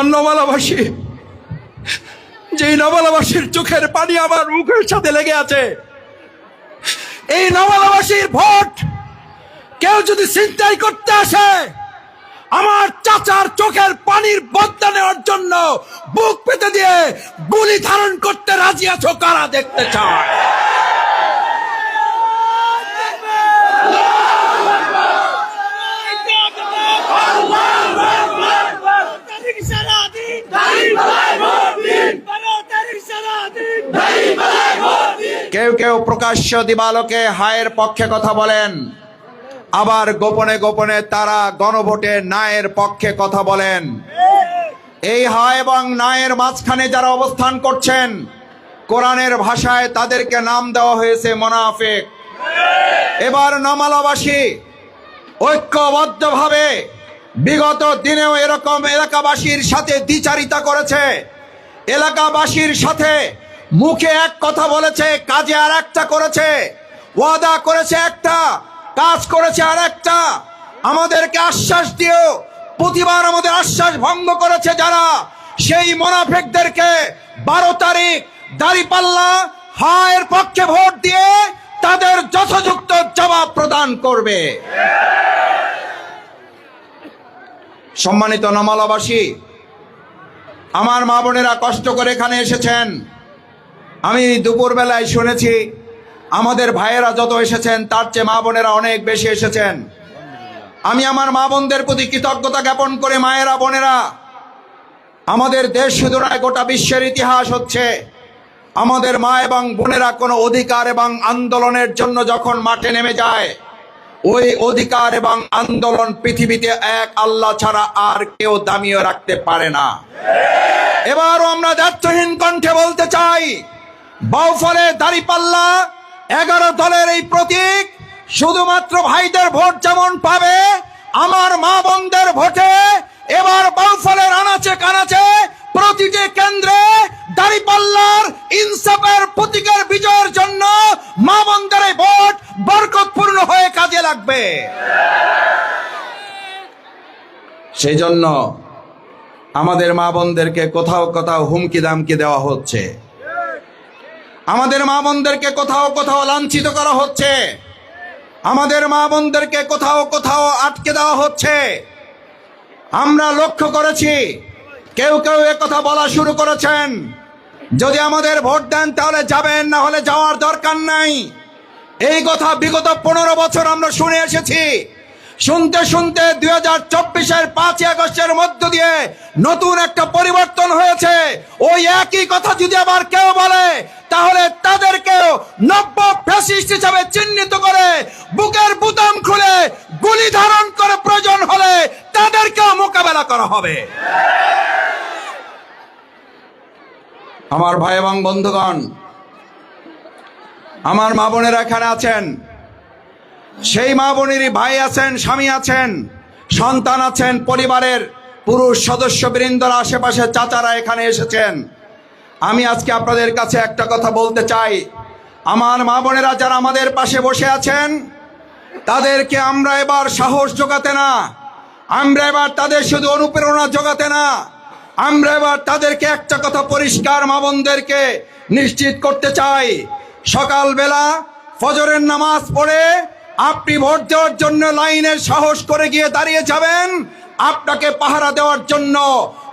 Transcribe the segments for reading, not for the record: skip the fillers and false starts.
আমার নমালাবাসী, যেই নমালাবাসীর চোখের পানি আমার মুখের সাথে লেগে আছে, এই নমালাবাসীর ভোট কেউ যদি ছিনতাই করতে আসে, আমার চাচার চোখের পানির বদলা নেওয়ার জন্য বুক পেতে দিয়ে গুলি ধারণ করতে রাজি আছো কারা দেখতে চায়? কেউ কেউ প্রকাশ্য দিবালোকে হায়ের পক্ষে কথা বলেন, আবার গোপনে গোপনে তারা গণভোটে নায়ের পক্ষে কথা বলেন। এই হায় এবং নায়ের মাঝখানে যারা অবস্থান করছেন, কোরআনের ভাষায় তাদেরকে নাম দেওয়া হয়েছে মুনাফিক। এবার নমালাবাসী ঐক্যবদ্ধভাবে বিগত দিনেও এরকম এলাকাবাসীর সাথে দ্বিচারিতা করেছে, এলাকাবাসীর সাথে মুখে এক কথা বলেছে, কাজে আর একটা করেছে, ওয়াদা করেছে একটা, কাজ করেছে আর একটা। আমাদেরকে আশ্বাস দিয়েও প্রতিবার আমাদের আশ্বাস ভঙ্গ করেছে যারা, সেই মুনাফিকদেরকে 12 তারিখ দাঁড়িপাল্লা হায়ের পক্ষে ভোট দিয়ে তাদের যথাযথ জবাব প্রদান করবে। সম্মানিত নমালাবাসী, আমার মা বোনেরা কষ্ট করে এখানে এসেছেন। আমি দুপুরবেলায় শুনেছি আমাদের ভাইয়েরা যত এসেছেন তার চেয়ে মা বোনেরা অনেক বেশি এসেছেন। আমি আমার মা বোনদের প্রতি কৃতজ্ঞতা জ্ঞাপন করে, মায়েরা বোনেরা, আমাদের দেশ শুধু নয় গোটা বিশ্বের ইতিহাস হচ্ছে আমাদের মা এবং বোনেরা কোনো অধিকার এবং আন্দোলনের জন্য যখন মাঠে নেমে যায়, ওই অধিকার এবং আন্দোলন পৃথিবীতে এক আল্লাহ ছাড়া আর কেউ দামিয়ে রাখতে পারে না। এবারও আমরা দায়িত্বহীন কণ্ঠে বলতে চাই, বাউফলে দাঁড়িপাল্লা 11 দলের এই প্রতীক শুধুমাত্র ভাইদের ভোট যেমন পাবে, আমার মা বোনদের ভোটে এবার বাউফলের আনাচে কানাচে প্রতিটি কেন্দ্রে দাঁড়িপাল্লার ইনসাফের প্রতীকের বিজয়ের জন্য মা বোনদের এই ভোট বরকতপূর্ণ হয়ে কাজে লাগবে। সেই জন্য আমাদের মা বোনদেরকে কোথাও কোথাও হুমকি দামকি দেওয়া হচ্ছে, আমাদের মা বোনদেরকে কোথাও কোথাও লাঞ্ছিত করা হচ্ছে, আমাদের মা বোনদেরকে কোথাও কোথাও আটকে দেওয়া হচ্ছে। আমরা লক্ষ্য করেছি কেউ কেউ কথা বলা শুরু করেছেন, যদি আমাদের ভোট দেন তাহলে যাবেন, না হলে যাওয়ার দরকার নাই। এই কথা বিগত 15 বছর আমরা শুনে এসেছি। শুনতে শুনতে 2024-এর 5ই আগস্টের মধ্য দিয়ে নতুন একটা পরিবর্তন হয়েছে। ওই একই কথা যদি আবার কেউ বলে, তাহলে তাদেরকেও নব্য ফ্যাসিস্ট হিসাবে চিহ্নিত করে বুকের বুতাম খুলে গুলি ধারণ করে প্রয়োজন হলে তাদেরকেও মোকাবেলা করা হবে। আমার ভাই এবং বন্ধুগণ, আমার মা বোনেরা এখানে আছেন, সেই মা বোনেরই ভাই আছেন, স্বামী আছেন, সন্তান আছেন, পরিবারের পুরুষ সদস্য বৃন্দরা, আশেপাশে চাচারা এখানে এসেছেন। আমি আজকে আপনাদের কাছে একটা কথা বলতে চাই, আমার মা বোনেরা যারা আমাদের পাশে বসে আছেন, তাদেরকে আমরা এবার সাহস জোগাতে না, আমরা এবার তাদের শুধু অনুপ্রেরণা জোগাতে না, আমরা এবার তাদেরকে একটা কথা পরিষ্কার মা বোনদেরকে নিশ্চিত করতে চাই, সকালবেলা ফজরের নামাজ পড়ে আপনি ভোট দেওয়ার জন্য লাইনে সাহস করে গিয়ে দাঁড়িয়ে যাবেন। আপনাকে পাহারা দেওয়ার জন্য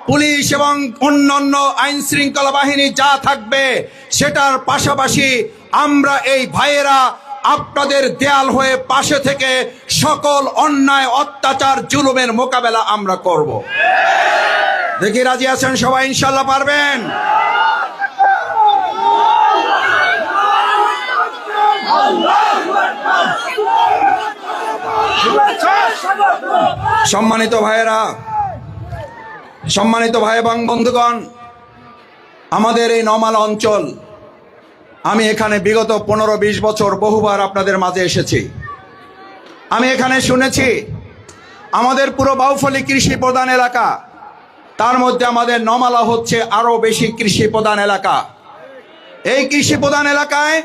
পুলিশ এবং অন্যান্য আইন শৃঙ্খলা বাহিনী যা থাকবে, সেটার পাশাপাশি আমরা এই ভাইয়েরা আপনাদের দেয়াল হয়ে পাশে থেকে সকল অন্যায় অত্যাচার জুলুমের মোকাবেলা আমরা করব। দেখি রাজি আছেন সবাই? ইনশাল্লাহ পারবেন। সম্মানিত ভাইয়েরা, সম্মানিত ভাই এবং বন্ধুগণ, আমাদের এই নমালা অঞ্চল, আমি এখানে বিগত 15-20 বছর বহুবার আপনাদের মাঝে এসেছি। আমি এখানে শুনেছি আমাদের পুরো বাউফলী কৃষি প্রধান এলাকা, তার মধ্যে আমাদের নমালা হচ্ছে আরো বেশি কৃষি প্রধান এলাকা। এই কৃষি প্রধান এলাকায়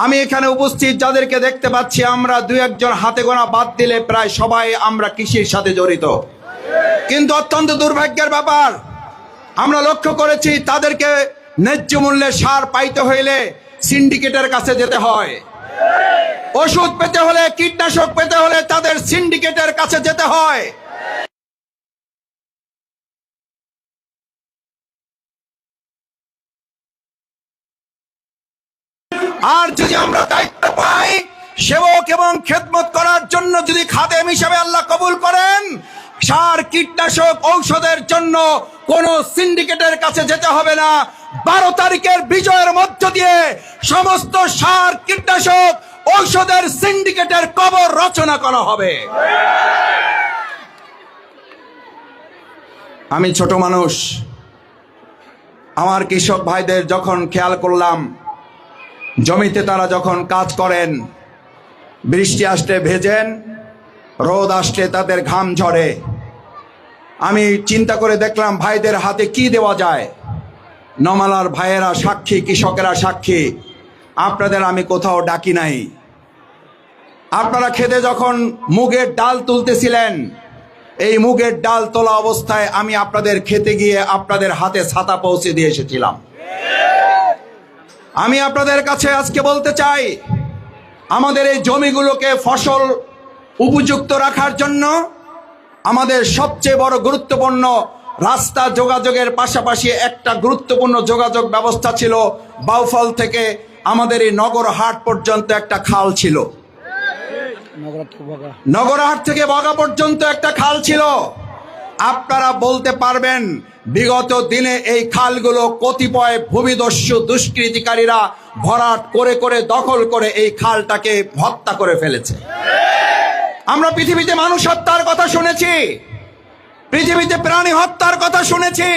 আমি এখানে উপস্থিত যাদেরকে দেখতে পাচ্ছি, আমরা 2-1 জন হাতে গোনা বাদ দিলে প্রায় সবাই আমরা কৃষির সাথে জড়িত। কিন্তু অত্যন্ত দুর্ভাগ্যের ব্যাপার, আমরা লক্ষ্য করেছি তাদেরকে ন্যায্য মূল্যে সার পাইতে হইলে সিন্ডিকেটের কাছে যেতে হয়, ওষুধ পেতে হলে, কীটনাশক পেতে হলে তাদের সিন্ডিকেটের কাছে যেতে হয়। আর যদি আমরা দায়িত্ব পাই সেবক এবং খেদমত করার জন্য, যদি খাদেম হিসেবে আল্লাহ কবুল করেন, সার কীটনাশক ঔষধের জন্য কোন সিন্ডিকেটের কাছে যেতে হবে না। 12 তারিখের বিজয়ের মধ্য দিয়ে সমস্ত সার কীটনাশক ঔষধের সিন্ডিকেটের কবর রচনা করা হবে। আমি ছোট মানুষ, আমার কৃষক ভাইদের যখন খেয়াল করলাম জমিতে তারা যখন কাজ করেন, বৃষ্টি আসলে ভেজেন, রোদ আসলে তাদের ঘাম ঝরে, আমি চিন্তা করে দেখলাম ভাইদের হাতে কি দেওয়া যায়। নমালার ভাইয়েরা সাক্ষী, কৃষকেরা সাক্ষী, আপনাদের আমি কোথাও ডাকি নাই। আপনারা খেতে যখন মুগের ডাল তুলতেছিলেন, এই মুগের ডাল তোলা অবস্থায় আমি আপনাদের খেতে গিয়ে আপনাদের হাতে ছাতা পৌঁছে দিয়ে এসেছিলাম। আমি আপনাদের কাছে আজকে বলতে চাই, আমাদের এই জমিগুলোকে ফসল উপযুক্ত রাখার জন্য আমাদের সবচেয়ে বড় গুরুত্বপূর্ণ রাস্তা যোগাযোগের পাশাপাশি একটা গুরুত্বপূর্ণ যোগাযোগ ব্যবস্থা ছিল। বাউফল থেকে আমাদের এই নগরহাট পর্যন্ত একটা খাল ছিল, নগরহাট থেকে বগা পর্যন্ত একটা খাল ছিল। আপনারা বলতে পারবেন বিগত দিনে এই খালগুলো কতিপয় ভূমিদস্যু দুষ্কৃতিকারীরা ভরাট করে করে দখল করে এই খালটাকে হত্যা করে ফেলেছে। আমরা পৃথিবীতে মানুষ হত্যার কথা শুনেছি, পৃথিবীতে প্রাণী হত্যার কথা শুনেছি,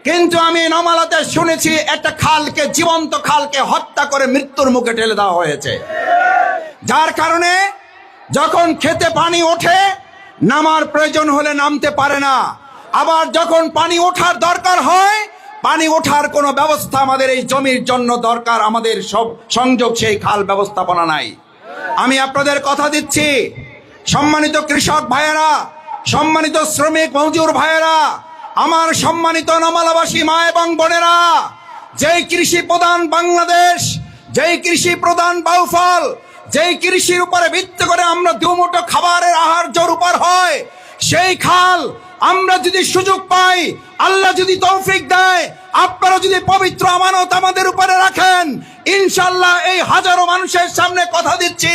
কিন্তু আমি নমালাতে শুনেছি একটা খালকে, জীবন্ত খালকে হত্যা করে মৃত্যুর মুখে ঠেলে দেওয়া হয়েছে। যার কারণে যখন খেতে পানি ওঠে, নামার প্রয়োজন হলে নামতে পারে না। আবার যখন পানি ওঠার দরকার হয়, পানি ওঠার কোনো ব্যবস্থা আমাদের এই জমির জন্য দরকার, আমাদের সব সংযোগ সেই খাল ব্যবস্থাপনা নাই। আমি আপনাদের কথা দিচ্ছি, সম্মানিত কৃষক ভাইয়েরা, সম্মানিত শ্রমিক মজুর ভাইয়েরা, আমার সম্মানিত নমালাবাসী মা এবং বোনেরা, যেই কৃষি প্রধান বাংলাদেশ, যেই কৃষি প্রধান বাউফল, যেই কৃষির উপরে ভিত্তি করে আমরা দুমুঠো খাবারের আহার্য রূপার হয়, সেই খাল আমরা যদি সুযোগ পাই, আল্লাহ যদি তৌফিক দেয়, আপনারা যদি পবিত্র আমানত আমাদের উপরে রাখেন, ইনশাআল্লাহ এই হাজারো মানুষের সামনে কথা দিচ্ছি,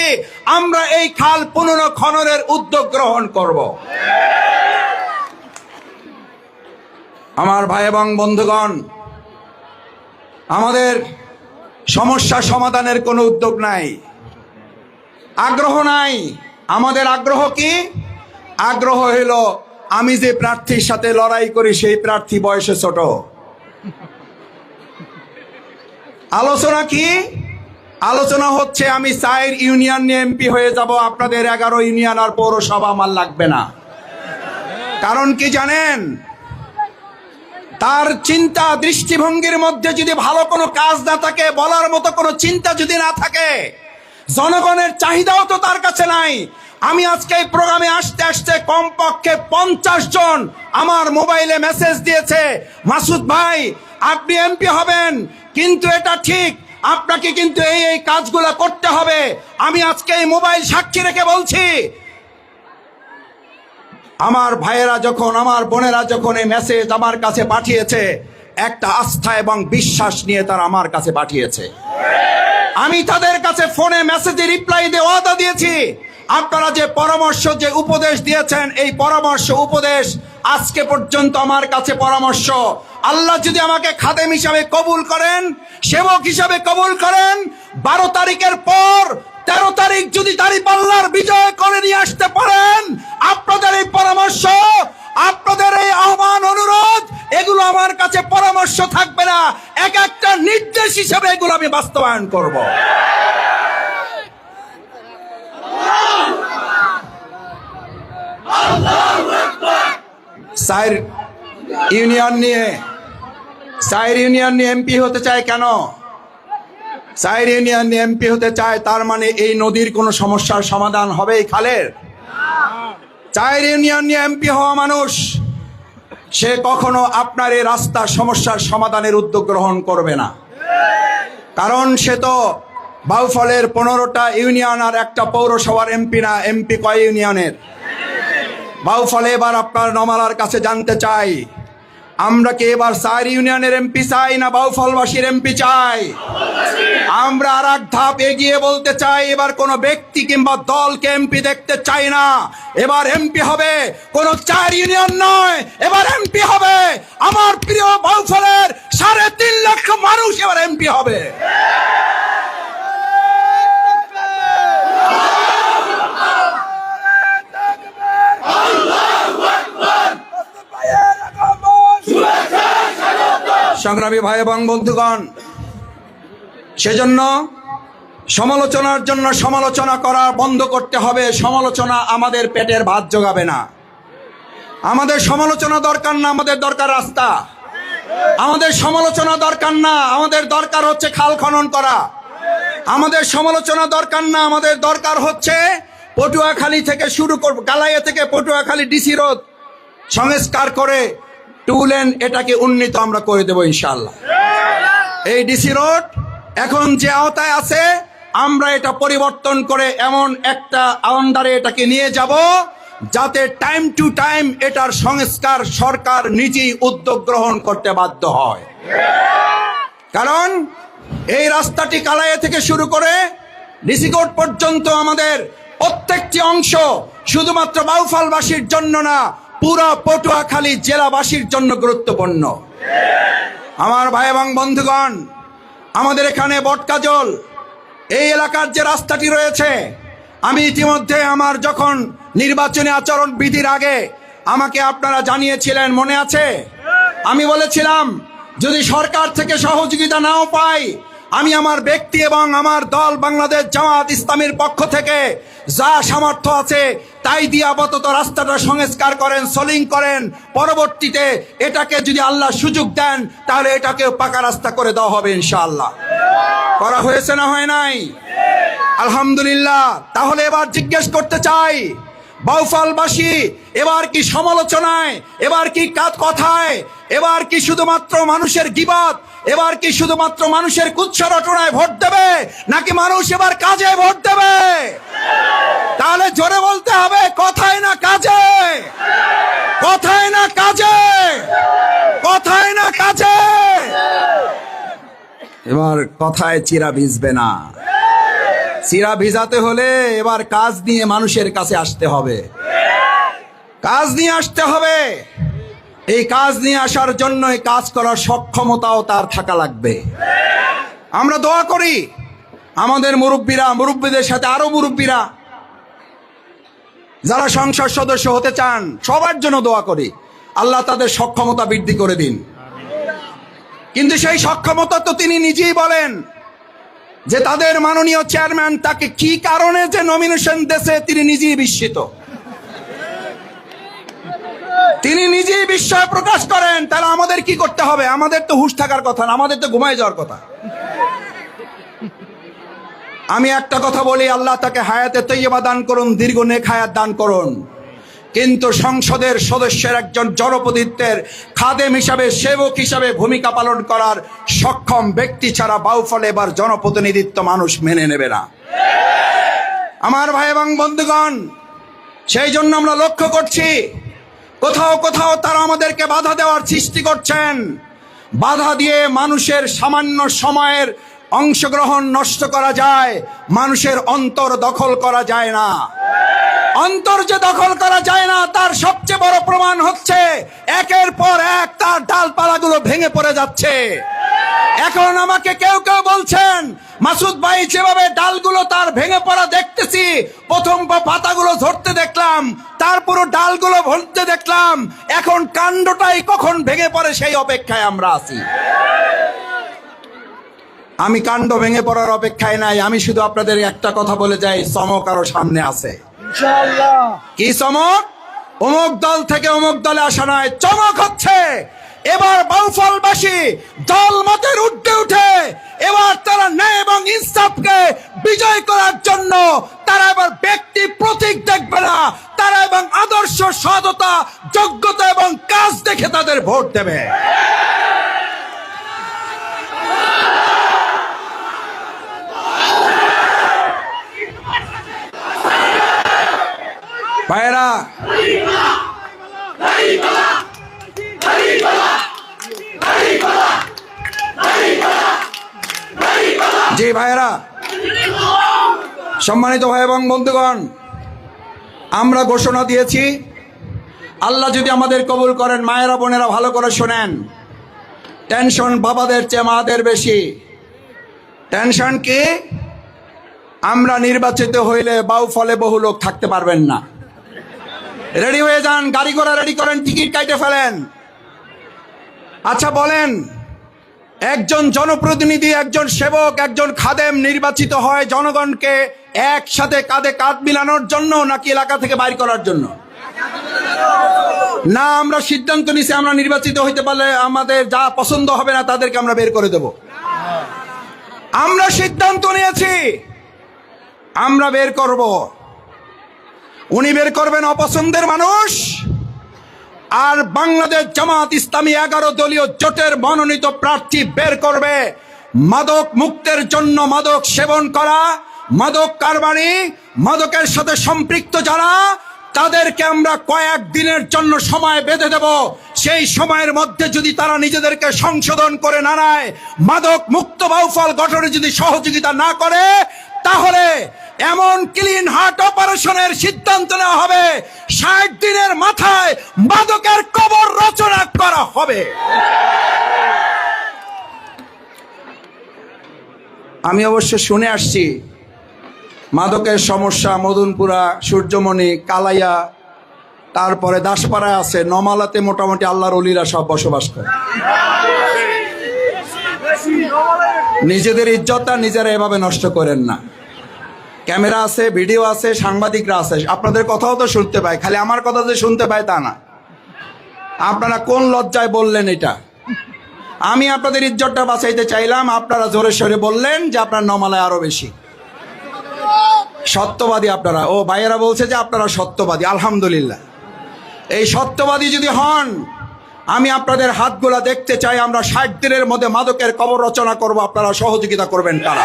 আমরা এই খাল পুনর্খননের উদ্যোগ গ্রহণ করব। আমার ভাই এবং বন্ধুগণ, আমাদের সমস্যা সমাধানের কোনো উদ্যোগ নাই, আগ্রহ নাই। আমাদের আগ্রহ কি? আগ্রহ হইল আমি যে প্রার্থীর সাথে লড়াই করি সেই প্রার্থী বয়সে ছোট। আলোচনা কি? আলোচনা হচ্ছে আমি 4 ইউনিয়ন নিয়ে এমপি হয়ে যাব, আপনাদের 11 ইউনিয়ন আর পৌরসভা আমার লাগবে না। কারণ কি জানেন? তার চিন্তা দৃষ্টিভঙ্গির মধ্যে যদি ভালো কোনো কাজ না থাকে, বলার মতো কোনো চিন্তা যদি না থাকে, জনগণের চাহিদাও তো তার কাছে নাই। আমি আজকে এই প্রোগ্রামে আসতে আসতে কমপক্ষে 50 জন আমার মোবাইলে মেসেজ দিয়েছে, মাসুদ ভাই আপনি এমপি হবেন, কিন্তু এটা ঠিক, আপনাকে কিন্তু এই কাজগুলো করতে হবে। আমি আজকে এই মোবাইল সাক্ষী রেখে বলছি, আমার ভাইয়েরা যখন, আমার বোনেরা যখন এই মেসেজ আমার কাছে পাঠিয়েছে, একটা আস্থা এবং বিশ্বাস নিয়ে তারা আমার কাছে পাঠিয়েছে। আমি তাদের কাছে ফোনে মেসেজে রিপ্লাই দিয়ে ওয়াদা দিয়েছি, আপনারা যে পরামর্শ, যে উপদেশ দিয়েছেন, এই পরামর্শ উপদেশ আজকে পর্যন্ত আমার কাছে পরামর্শ। আল্লাহ যদি আমাকে খাদেম হিসাবে কবুল করেন, সেবক হিসাবে কবুল করেন, 12 তারিখের পর 13 তারিখ যদি দাঁড়িপাল্লার বিজয় করে নিয়ে আসতে পারেন, আপনাদের এই পরামর্শ, আপনাদের এই আহ্বান, অনুরোধ, এগুলো আমার কাছে পরামর্শ থাকবে না, এক একটা নির্দেশ হিসেবে এগুলো আমি বাস্তবায়ন করব। চার ইউনিয়ন নিয়ে এমপি হতে চায় কেন? 4 ইউনিয়ন নিয়ে এমপি হতে চায়, তার মানে এই নদীর কোনো সমস্যার সমাধান হবে এই খালের? 4 ইউনিয়ন নিয়ে এমপি হওয়া মানুষ সে কখনো আপনার এই রাস্তার সমস্যার সমাধানের উদ্যোগ গ্রহণ করবে না। কারণ সে তো বাউফলের 15টা ইউনিয়ন আর একটা পৌরসভার এমপি না। এমপি কয় ইউনিয়নের? বাউফলে এবার আপনার নমালার কাছে জানতে চাই, আমরা কি এবার 4 ইউনিয়নের এমপি চাই না বাউফলবাসীর এমপি চাই? আমরা আর এক ধাপ এগিয়ে বলতে চাই, এবার কোনো ব্যক্তি কিংবা দলকে এমপি দেখতে চাই না। এবার এমপি হবে কোনো 4 ইউনিয়ন নয়, এবার এমপি হবে আমার প্রিয় বাউফলের 3.5 লক্ষ মানুষ এবার এমপি হবে। সংগ্রামী ভাই এবং বন্ধুগণ, সেজন্য সমালোচনার জন্য সমালোচনা করা বন্ধ করতে হবে। সমালোচনা আমাদের পেটের ভাত জোগাবে না। আমাদের সমালোচনা দরকার না, আমাদের দরকার রাস্তা। আমাদের সমালোচনা দরকার না, আমাদের দরকার হচ্ছে খাল খনন করা। আমাদের সমালোচনা দরকার না, আমাদের দরকার হচ্ছে পটুয়াখালী থেকে শুরু করব, গালাইয়া থেকে পটুয়াখালী ডিসি রোড সংস্কার করে 2 লেন এটাকে উন্নীত আমরা করে দেব ইনশাআল্লাহ। এই ডিসি রোড এখন যে আওতায় আছে আমরা এটা পরিবর্তন করে এমন একটা আন্ডারে এটাকে নিয়ে যাব যাতে টাইম টু টাইম এটার সংস্কার সরকার নিজেই উদ্যোগ গ্রহণ করতে বাধ্য হয়। কারণ এই রাস্তাটি কালাইয়া থেকে শুরু করে ডিসি কোর্ট পর্যন্ত আমাদের প্রত্যেকটি অংশ শুধুমাত্র বাউফলবাসীর জন্য না, পুরো পটুয়াখালী জেলাবাসীর জন্য গুরুত্বপূর্ণ। আমার ভাই এবং বন্ধুগণ, আমাদের এখানে বটকাজল এই এলাকার যে রাস্তাটি রয়েছে, আমি ইতিমধ্যে আমার যখন নির্বাচনী আচরণ বিধির আগে আমাকে আপনারা জানিয়েছিলেন, মনে আছে? আমি বলেছিলাম যদি সরকার থেকে সহযোগিতা নাও পাই, আমি আমার ব্যক্তি এবং আমার দল বাংলাদেশ জামাত ইসলামীর পক্ষ থেকে যা সামর্থ্য আছে তাই দিয়ে আপাতত রাস্তাটা সংস্কার করেন, সলিং করেন। পরবর্তীতে এটাকে যদি আল্লাহ সুযোগ দেন তাহলে এটাকে পাকা রাস্তা করে দেওয়া হবে ইনশাআল্লাহ। করা হয়েছে না হয় নাই? আলহামদুলিল্লাহ। তাহলে এবার জিজ্ঞেস করতে চাই, বাউফলবাসী এবার কি সমালোচনায়, এবার কি কথায়, এবার কি শুধুমাত্র মানুষের গীবত, এবার কি শুধুমাত্র মানুষের কুৎসা রটনায় ভোট দেবে, নাকি মানুষ এবার কাজে ভোট দেবে? তাহলে জোরে বলতে হবে, কথায় না কাজে, কথায় না কাজে, কথায় না কাজে। এবার কথায় চিরা ভিজবে না। চিরা ভিজাতে হলে এবার কাজ নিয়ে মানুষের কাছে আসতে হবে, কাজ নিয়ে আসতে হবে। এই কাজ নিয়ে আসার জন্য কাজ করার সক্ষমতাও তার থাকা লাগবে। আমরা দোয়া করি আমাদের মুরব্বীরা, মুরব্বীদের সাথে আরো মুরব্বীরা যারা সংসদ সদস্য হতে চান সবার জন্য দোয়া করি, আল্লাহ তাদের সক্ষমতা বৃদ্ধি করে দিন। কিন্তু সেই সক্ষমতা তো তিনি নিজেই বলেন যে তাদের মাননীয় চেয়ারম্যান তাকে কি কারণে যে নমিনেশন দিয়েছে তিনি নিজেই বিস্মিত, তিনি নিজেই বিস্ময় প্রকাশ করেন। তাহলে আমাদের কি করতে হবে? আমাদের তো হুঁশ থাকার কথা না, আমাদের তো ঘুমায় যাওয়ার কথা। আমি একটা কথা বলি, আল্লাহ তাকে হায়াতে তৈয়বা দান করুন, দীর্ঘ নেক হায়াত দান করুন। কিন্তু সংসদের সদস্যের একজন জনপ্রতিনিধিত্বের খাদেম হিসাবে, সেবক হিসাবে ভূমিকা পালন করার সক্ষম ব্যক্তি ছাড়া বাউফলে এবার জনপ্রতিনিধিত্ব মানুষ মেনে নেবে না। আমার ভাই এবং বন্ধুগণ, সেই জন্য আমরা লক্ষ্য করছি কোথাও কোথাও তারা আমাদেরকে বাধা দেওয়ার সৃষ্টি করছেন। বাধা দিয়ে মানুষের সামান্য সময়ের অংশগ্রহণ নষ্ট করা যায়, মানুষের অন্তর দখল করা যায় না। অন্তর যে দখল করা যায় না তার সবচেয়ে বড় প্রমাণ হচ্ছে একের পর এক তার ডালপালাগুলো ভেঙে পড়ে যাচ্ছে। এখন আমাকে কেউ কেউ বলছেন, মাসুদ ভাই যেভাবে ডালগুলো তার ভেঙে পড়া দেখতেছি, প্রথম পাতাগুলো ধরতে দেখলাম, তারপর ডালগুলো ভরতে দেখলাম, এখন কাণ্ডটাই কখন ভেঙে পড়ে সেই অপেক্ষায় আমরা আছি। আমি কাণ্ড ভেঙে পড়ার অপেক্ষায় নাই। আমি শুধু আপনাদের একটা কথা বলে যাই, চমক আরো সামনে আছে। কি চমক? অমুক দল থেকে অমুক দলে আসা নয়, চমক হচ্ছে এবার বাউফলবাসী দল মতের ঊর্ধ্বে উঠে এবার তারা ন্যায় এবং ইনসাফকে বিজয় করার জন্য তারা এবার ব্যক্তি প্রতীক দেখবে না, তারা চেহারা এবং আদর্শ, সততা, যোগ্যতা এবং কাজ দেখে তাদের ভোট দেবে। ভাইয়েরা, জি ভাইয়েরা, সম্মানিত ভাই এবং বন্ধুগণ, আমরা ঘোষণা দিয়েছি, আল্লাহ যদি আমাদের কবুল করেন, মায়েরা বোনেরা ভালো করে শোনেন, টেনশন বাবাদের চেয়ে মাদের বেশি। টেনশন কি? আমরা নির্বাচিত হইলে বাউফলে বহু লোক থাকতে পারবেন না। রেডি হয়ে যান, গাড়ি ঘোড়া রেডি করেন, টিকিট কাটে ফেলেন। আচ্ছা বলেন, একজন জনপ্রতিনিধি, একজন সেবক, একজন খাদেম নির্বাচিত হয় জনগণকে একসাথে কাঁধে কাঁধ মিলানোর জন্য, নাকি এলাকা থেকে বাইর করার জন্য? না, আমরা সিদ্ধান্ত নিছি আমরা নির্বাচিত হইতে পারলে আমাদের যা পছন্দ হবে না তাদেরকে আমরা বের করে দেব। আমরা সিদ্ধান্ত নিয়েছি আমরা বের করব। উনি বের করবেন অপছন্দের মানুষ, আর বাংলাদেশ জামাত ইসলামী 11 দলীয় জোটের মনোনীত প্রার্থী বের করবে মাদক মুক্তের জন্য। মাদক সেবন করা, মাদক কারবারি, মাদকের সাথে সম্পৃক্ত যারা, তাদেরকে আমরা কয়েকদিনের জন্য সময় বেঁধে দেব। সেই সময়ের মধ্যে যদি তারা নিজেদেরকে সংশোধন করে না নেয়, মাদক মুক্ত বাউফল গঠনে যদি সহযোগিতা না করে, তাহলে এমন ক্লিন হার্ট অপারেশনের সিদ্ধান্ত নেওয়া হবে, 60 দিনের মাথায় মাদকের কবর রচনা করা হবে। আমি অবশ্য শুনে আসছি মাদকের সমস্যা মদনপুরা, সূর্যমণি, কালাইয়া, তারপরে দাসপাড়ায় আছে, নমালাতে মোটামুটি আল্লাহর ওলিরা সব বসবাস করে। নিজেদের ইজ্জতটা নিজেরা এভাবে নষ্ট করেন না। ক্যামেরা আছে, ভিডিও আছে, সাংবাদিকরা আছে, আপনাদের কথাও তো শুনতে পায়, খালি আমার কথা যে শুনতে পায় তা না। আপনারা কোন লজ্জায় বললেন এটা? আমি আপনাদের ইজ্জতটা বাঁচাইতে চাইলাম, আপনারা জোরে সরে বললেন যে আপনার নমালায় আরো বেশি। সত্যবাদী আপনারা। ও ভাইয়েরা বলছে যে আপনারা সত্যবাদী, আলহামদুলিল্লাহ। এই সত্যবাদী যদি হন, আমি আপনাদের হাতগুলা দেখতে চাই। আমরা 60 দিনের মধ্যে মাদকের কবর রচনা করব, আপনারা সহযোগিতা করবেন কারা?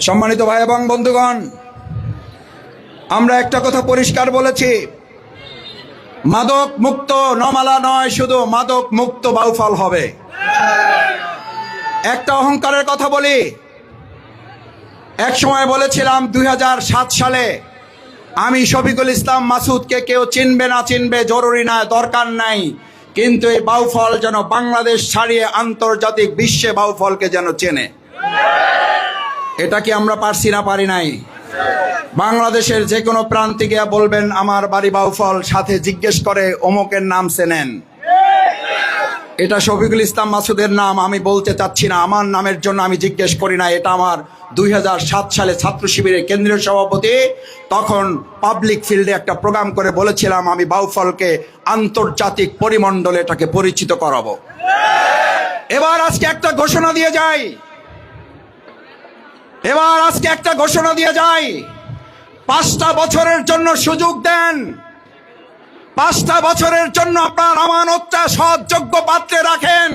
সম্মানিত ভাই এবং বন্ধুগণ, আমরা একটা কথা পরিষ্কার বলেছি, মাদক মুক্ত নমালা নয়, শুধু মাদক মুক্ত বাউফল হবে। একটা অহংকারের কথা বলি, এক সময় বলেছিলাম 2007 সালে, আমি শফিকুল ইসলাম মাসুদকে কেউ চিনবে না চিনবে জরুরি না, দরকার নাই, কিন্তু এই বাউফল যেন বাংলাদেশ ছাড়িয়ে আন্তর্জাতিক বিশ্বে বাউফলকে যেন চেনে। এটা কি আমরা পারছি না পারি নাই? বাংলাদেশের যে কোনো প্রান্তে গিয়ে বলবেন আমার বাড়ি বাউফল, সাথে জিজ্ঞেস করে অমুকের নাম চেনেন? এটা শফিকুল ইসলাম মাসুদের নাম, আমি বলতে চাচ্ছি না, আমার নামের জন্য আমি জিজ্ঞেস করি না। এটা আমার 2007 সালে ছাত্র শিবিরের কেন্দ্রীয় সভাপতি, তখন পাবলিক ফিল্ডে একটা প্রোগ্রাম করে বলেছিলাম আমি বাউফলকে আন্তর্জাতিক পরিমণ্ডলে এটাকে পরিচিত করাবো। এবার আজকে একটা ঘোষণা দিয়ে যাই, 5টা বছরের জন্য সুযোগ দেন। 5টা বছরের জন্য আপনার আমানতটা সৎযোগ্য পাত্রে রাখেন।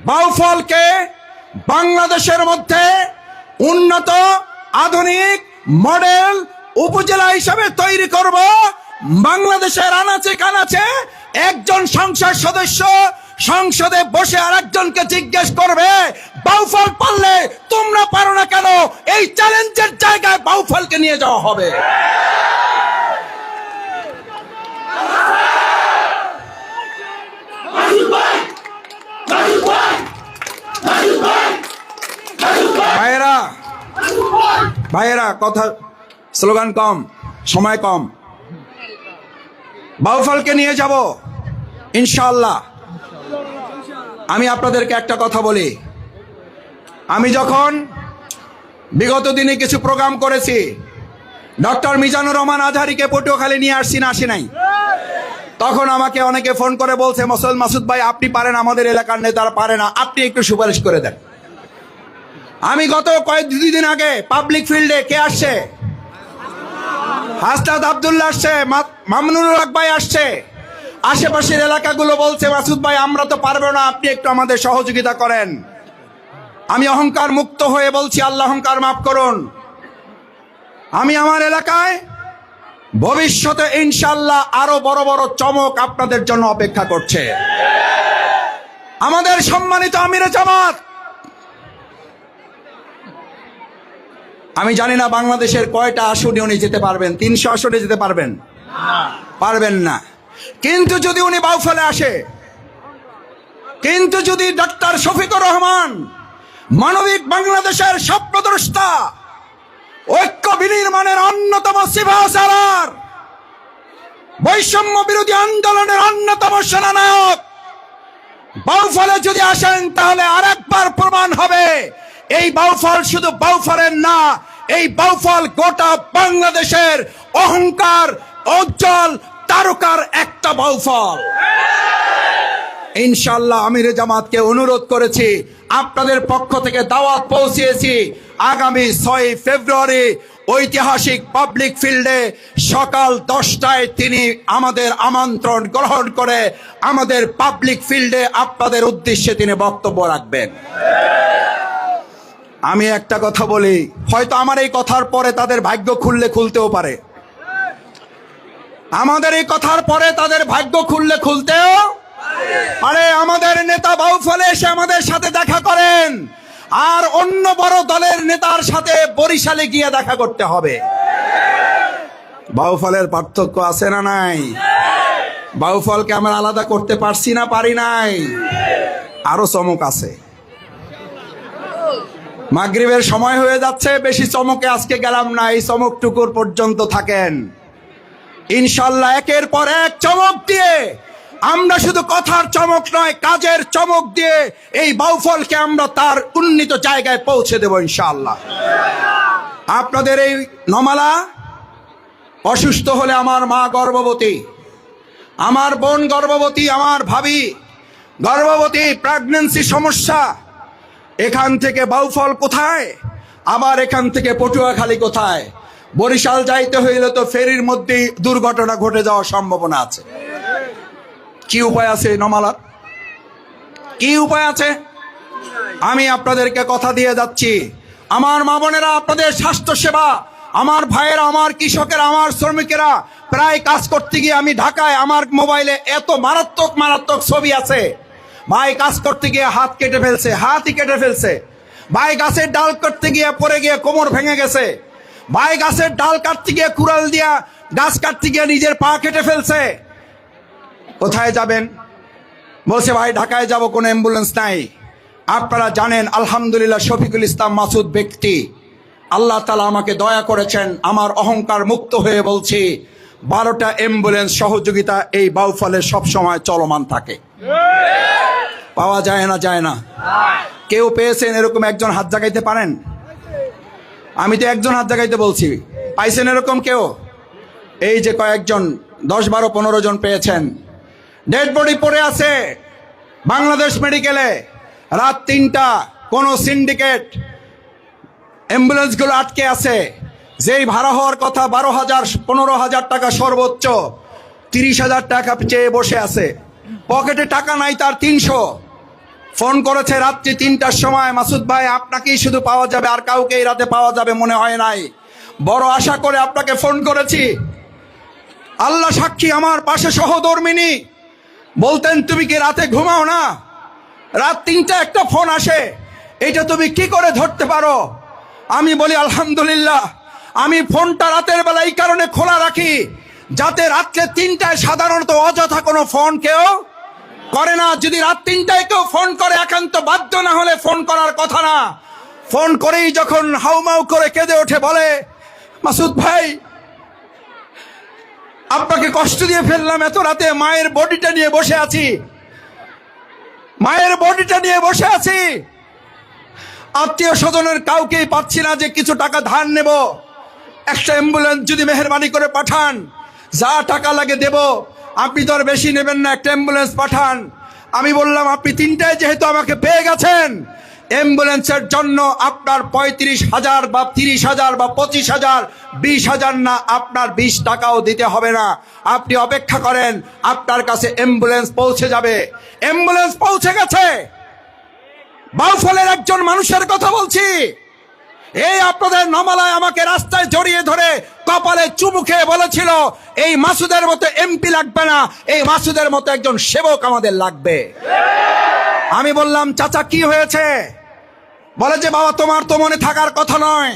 বাউফলকে বাংলাদেশের মধ্যে উন্নত আধুনিক মডেল উপজেলা হিসাবে তৈরি করব। বাংলাদেশের আনাচে কানাচে একজন সংসদ সদস্য সংসদে বসে আরেকজনকে জিজ্ঞেস করবে বাউফল পারলে তোমরা পারো না কেন? এই চ্যালেঞ্জের জায়গায় বাউফলকে নিয়ে যাওয়া হবে। ভাইয়েরা কথা, স্লোগান কম, সময় কম। বাউফলকে নিয়ে যাব ইনশাআল্লাহ। আমি আপনাদেরকে একটা কথা বলি, আমি যখন বিগত দিনে কিছু প্রোগ্রাম করেছি, ডক্টর মিজানুর রহমান আজহারীকে পটুয়াখালী নিয়ে আসছি না আসি নাই? তখন আমাকে অনেকে ফোন করে বলছে, মাসুদ ভাই আপনি পারেন, আমাদের এলাকার নেতারা পারে না, আপনি একটু সুপারিশ করে দেন। আমি গত দুই দিন আগে পাবলিক ফিল্ডে কে আসছে? হাসনাত আব্দুল্লাহ আসছে, মামুনুল হক ভাই আসছে, আশেপাশের এলাকাগুলো বলছে মাসুদ ভাই আমরা তো পারবো না, আপনি একটু আমাদের সহযোগিতা করেন। আমি অহংকার মুক্ত হয়ে বলছি, আল্লাহ অহংকার মাফ করুন। আমি আমার এলাকায় ভবিষ্যতে ইনশাআল্লাহ আরো বড় বড় চমক আপনাদের জন্য অপেক্ষা করছে। আমাদের সম্মানিত আমিরে জামাত, আমি জানি না বাংলাদেশের কয়টা আসনে উনি যেতে পারবেন। 300 আসনে যেতে পারবেন? পারবেন না। কিন্তু যদি উনি বাউফলে আসে, কিন্তু যদি ডাক্তার শফিকুর রহমান মানবিক বাংলাদেশের স্বপ্নদ্রষ্টা, ঐক্য বিনির্মাণের অন্যতম সিপাহসালার, বৈষম্য বিরোধী আন্দোলনের অন্যতম সেনানায়ক বাউফলে যদি আসেন, তাহলে আরেকবার প্রমাণ হবে এই বাউফল শুধু বাউফলের না, এই বাউফল গোটা বাংলাদেশের অহংকার উজ্জ্বল তারকার একটা বাউফল। ইনশাআল্লাহ আমিরে জামাতকে অনুরোধ করেছি, আপনাদের পক্ষ থেকে দাওয়াত পৌঁছিয়েছি, আগামী 6 ফেব্রুয়ারি ঐতিহাসিক পাবলিক ফিল্ডে সকাল 10টায় তিনি আমাদের আমন্ত্রণ গ্রহণ করে আমাদের পাবলিক ফিল্ডে আপনাদের উদ্দেশ্যে তিনি বক্তব্য রাখবেন। আমি একটা কথা বলি, হয়তো আমার এই কথার পরে তাদের ভাগ্য খুলতেও পারে, আমাদের এই কথার পরে তাদের ভাগ্য খুলতেও পারে। আমাদের নেতা বাউফলে এসে আমাদের সাথে দেখা করেন, আর অন্য বড় দলের নেতার সাথে বরিশালে গিয়ে দেখা করতে হবে। বাউফলের পার্থক্য আছে না নাই? বাউফলকে আমরা আলাদা করতে পারছি না পারি নাই? আরো চমক আছে। মাগরিবের সময় হয়ে যাচ্ছে, বেশি চমকে আজকে গেলাম না, এই চমকটুকুর পর্যন্ত থাকেন। ইনশাআল্লাহ একের পর এক চমক দিয়ে, আমরা শুধু কথার চমক নয় কাজের চমক দিয়ে এই বাউফলকে আমরা তার উন্নীত জায়গায় পৌঁছে দেব ইনশাআল্লাহ। আপনাদের এই নমালা অসুস্থ হলে, আমার মা গর্ভবতী, আমার বোন গর্ভবতী, আমার ভাবি গর্ভবতী, প্রেগন্যান্সি সমস্যা, এখান থেকে বাউফল কোথায়, আবার এখান থেকে পটুয়াখালী কোথায়? বরিশাল যাইতে হইলে তো ফেরির মধ্যেই দুর্ঘটনা ঘটে যাওয়ার সম্ভাবনা আছে। কি উপায় আছে নমালার? কি উপায় আছে? আমি আপনাদেরকে কথা দিয়ে যাচ্ছি, আমার মা বোনেরা, আপনাদের স্বাস্থ্য সেবা, আমার ভাইয়েরা, আমার কৃষকেরা, আমার শ্রমিকেরা প্রায় কাজ করতে গিয়ে, আমি ঢাকায়, আমার মোবাইলে এত মারাত্মক ছবি আছে। ভাই কাজ করতে গিয়ে হাত কেটে ফেলছে, হাতই কেটে ফেলছে। ভাই গাছের ডাল কাটতে গিয়ে পড়ে গিয়ে কোমর ভেঙে গেছে। ভাই গাছের ডাল কাটতে গিয়ে কুড়াল দিয়া গাছ কাটতে গিয়ে নিজের পা কেটে ফেলছে। কোথায় যাবেন? বলছে ভাই ঢাকায় যাব, কোনো অ্যাম্বুলেন্স নাই। আপনারা জানেন আলহামদুলিল্লাহ শফিকুল ইসলাম মাসুদ ব্যক্তি, আল্লাহ তাআলা আমাকে দয়া করেছেন, আমার অহংকার মুক্ত হয়ে বলছি 12টা অ্যাম্বুলেন্স সহযোগিতা এই বাউফলে সব সময় চলমান থাকে। পাওয়া যায় না? যায় না? কেউ পেয়েছেন এরকম একজন হাত জাগাইতে পারেন? আমি তো একজন হাত জাগাইতে বলছি, পাইছেন এরকম কেউ? এই যে কয়েকজন 10, 12, 15 জন পেয়েছেন। ডেড বডি পড়ে আছে বাংলাদেশ মেডিকেলে, রাত 3টা, কোন সিন্ডিকেট অ্যাম্বুলেন্সগুলো আটকে আছে। যেই ভাড়া হওয়ার কথা 12,000, 15,000 টাকা সর্বোচ্চ, 30,000 টাকা চেয়ে বসে আছে। পকেটে টাকা নাই তার 300। ফোন করেছে রাত্রি 3টার সময়, মাসুদ ভাই আপনাকেই শুধু পাওয়া যাবে, আর কাউকে এই রাতে পাওয়া যাবে মনে হয় নাই। বড় আশা করে আপনাকে ফোন করেছি। আল্লাহ সাক্ষী, আমার পাশে সহধর্মিনী বলতেন তুমি কি রাতে ঘুমাও না? রাত 3টা একটা ফোন আসে, এটা তুমি কি করে ধরতে পারো? আমি বলি আলহামদুলিল্লাহ, আমি ফোনটা রাতের বেলা এই কারণে খোলা রাখি যাতে রাত্রে 3টায় সাধারণত অযথা কোনো ফোন কেউ করে না। যদি রাত 3টায় কেউ ফোন করে, একান্ত বাধ্য না হলে ফোন করার কথা না। ফোন করেই যখন হাউমাউ করে কেঁদে ওঠে, বলে মাসুদ ভাই আপনাকে কষ্ট দিয়ে ফেললাম, এত রাতে মায়ের বডিটা নিয়ে বসে আছি, মায়ের বডিটা নিয়ে বসে আছি, আত্মীয় স্বজনের কাউকেই পাচ্ছি না যে কিছু টাকা ধার নেব। একটা অ্যাম্বুলেন্স যদি মেহেরবানি করে পাঠান, যা টাকা লাগে দেব, আপনি তো আর বেশি নেবেন না, একটা অ্যাম্বুলেন্স পাঠান। আমি বললাম আপনি তিনটায় যেহেতু আমাকে পেয়ে গেছেন, অ্যাম্বুলেন্সের জন্য আপনার 35,000 বা 30,000 বা 25,000, 20,000 না, আপনার 20 টাকাও দিতে হবে না। আপনি অপেক্ষা করেন, আপনার কাছে অ্যাম্বুলেন্স পৌঁছে যাবে। অ্যাম্বুলেন্স পৌঁছে গেছে। বাউফলের একজন মানুষের কথা বলছি, এই আপনাদের নমালায় আমাকে রাস্তায় জড়িয়ে ধরে কপালে চুমু খেয়ে বলেছিল, এই মাসুদের মতো এমপি লাগবে না, এই মাসুদের মতো একজন সেবক আমাদের লাগবে। আমি বললাম চাচা কি হয়েছে? বলে যে বাবা তোমার তো মনে থাকার কথা নয়,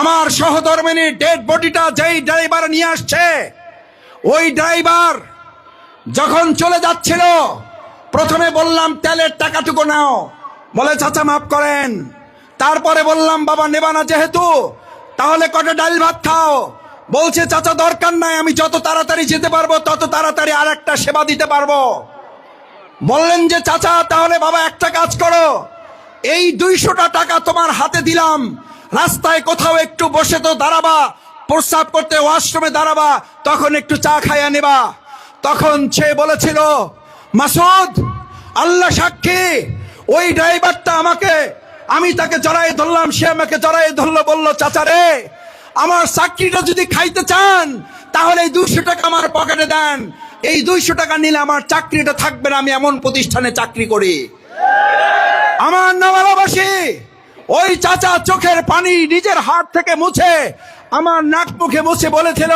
আমার সহধর্মিনীর ডেড বডিটা যেই ড্রাইভার নিয়ে আসছে, ওই ড্রাইভার যখন চলে যাচ্ছিল প্রথমে বললাম তেলের টাকাটুকু নাও, বলে চাচা মাফ করেন। তারপরে বললাম বাবা নেবা না যেহেতু, তাহলে কটা ডাল ভাত খাও। বলছে চাচা দরকার নাই, আমি যত তাড়াতাড়ি যেতে পারবো তত তাড়াতাড়ি আর একটা সেবা দিতে পারবো। বললেন যে চাচা তাহলে বাবা একটা কাজ করো, এই 200টা টাকা তোমার হাতে দিলাম, রাস্তায় কোথাও একটু বসে তো দাঁড়াবা, প্রস্রাব করতে ওয়াশরুমে দাঁড়াবা, তখন একটু চা খাইয়া নেবা। তখন সে বলেছিল মাসুদ আল্লাহ সাক্ষী, ওই ড্রাইভারটা আমাকে, আমি তাকে জড়াই ধরলাম, সে আমাকে জড়াই ধরলো, বললো চাচা রে আমার চাকরিটা যদি খাইতে চান তাহলে এই 200 টাকা আমার পকেটে দেন, এই 200 টাকা নিলে আমার চাকরিটা থাকবে না, আমি এমন প্রতিষ্ঠানে চাকরি করি। আমার নওয়ালাবাসী, ওই চাচা চোখের পানি নিজের হাত থেকে মুছে আমার নাক মুখে মুছে বলেছিল,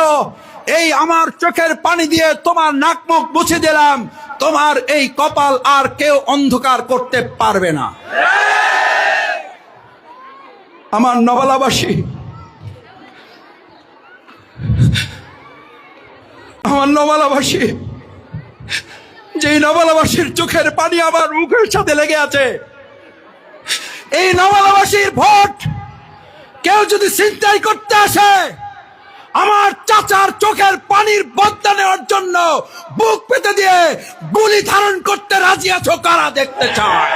এই আমার চোখের পানি দিয়ে তোমার নাক মুখ মুছে দিলাম, তোমার এই কপাল আর কেউ অন্ধকার করতে পারবে না। আমার নওয়ালাবাসী, আমার নওয়ালাবাসী, যেই নওয়ালাবাসীর চোখের পানি আমার মুখের সাথে লেগে আছে, এই নওয়ালাবাসীর ভোট কেউ যদি ছিনতাই করতে আসে, আমার চাচার চোখের পানির বদলা নেওয়ার জন্য বুক পেতে দিয়ে গুলি ধারণ করতে রাজি আছো কারা দেখতে চায়?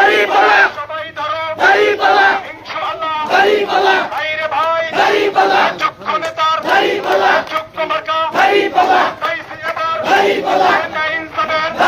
Arriba!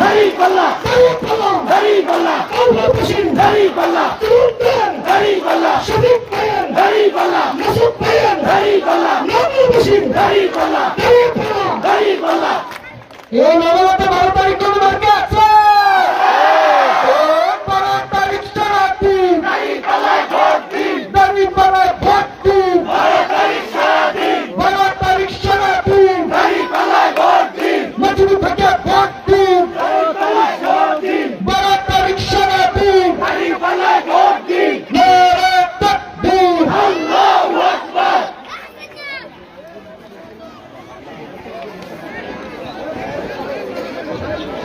দাঁড়িপাল্লা দাঁড়িপাল্লা দাঁড়িপাল্লা দাঁড়িপাল্লা শফিক ভাইয়ের দাঁড়িপাল্লা মাসুদ ভাইয়ের দাঁড়িপাল্লা নামুল বশির দাঁড়িপাল্লা দাঁড়িপাল্লা এই নবমতে 12 তারিখ কোন মার্কে আছে 12 তারিখ সারাদিন দাঁড়িপাল্লায় ভোট দিন দাঁড়িপাল্লায় ভোট দিন 12 তারিখ সারাদিন 12 তারিখ সারাদিন দাঁড়িপাল্লায় ভোট দিন মাঝুরি থেকে ভোট দিন দাঁড়িপাল্লায় ভোট দিন 12 তারিখ সারাদিন দাঁড়িপাল্লায় ভোট দিন নারে তাকবীর আল্লাহু আকবার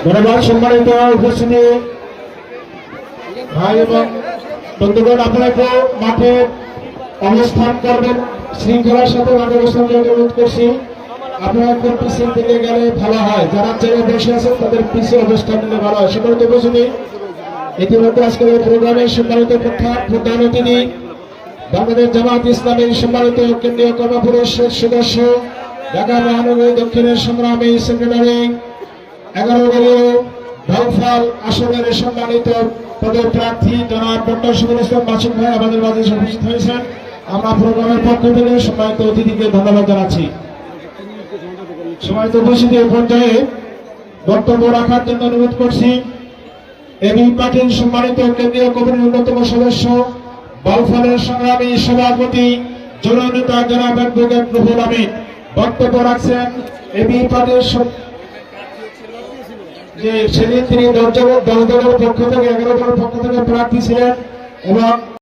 ধন্যবাদ সম্মানিত উপস্থিতি ভাই এবং বন্ধুগণ, আপনারা একটু মাঠে অবস্থান করবেন, শৃঙ্খলার সাথে মাঠে অবস্থান করতে অনুরোধ করছি। আপনারা একটু পিছিয়ে দিকে গেলে ভালো হয়, যারা জায়গায় বসে আছেন তাদের পিছিয়ে অবস্থান নিলে ভালো হয়। সম্মানিত উপস্থিতি, ইতিমধ্যে আজকের এই প্রোগ্রামের সম্মানিত প্রধান অতিথি বাংলাদেশ জামাত ইসলামের সম্মানিত কেন্দ্রীয় কর্মপরিষদ সদস্য, ঢাকা মহানগরী দক্ষিণের সংগ্রামী সেক্রেটারি 11 দলীয় ঢাউফল আসনের সম্মানিত পদপ্রার্থী জনাব ডক্টর শফিকুল ইসলাম মাসুদ ভাই আমাদের মাঝে উপস্থিত হয়েছেন। আমরা প্রোগ্রামের পক্ষ থেকে সম্মানিত অতিথিকে ধন্যবাদ জানাচ্ছি। সম্মানিত উপস্থিতি, এই পর্যায়ে বক্তব্য রাখার জন্য অনুরোধ করছি এবি পার্টির সম্মানিত কেন্দ্রীয় কমিটির অন্যতম সদস্য, বাউফলের সংগ্রামী সভাপতি জননেতা জনাব অ্যাডভোকেট রুহুল আমিন। বক্তব্য রাখছেন এবি পার্টির যে সেদিন তিনি 10 দলের পক্ষ থেকে 11 দলের পক্ষ থেকে প্রার্থী ছিলেন এবং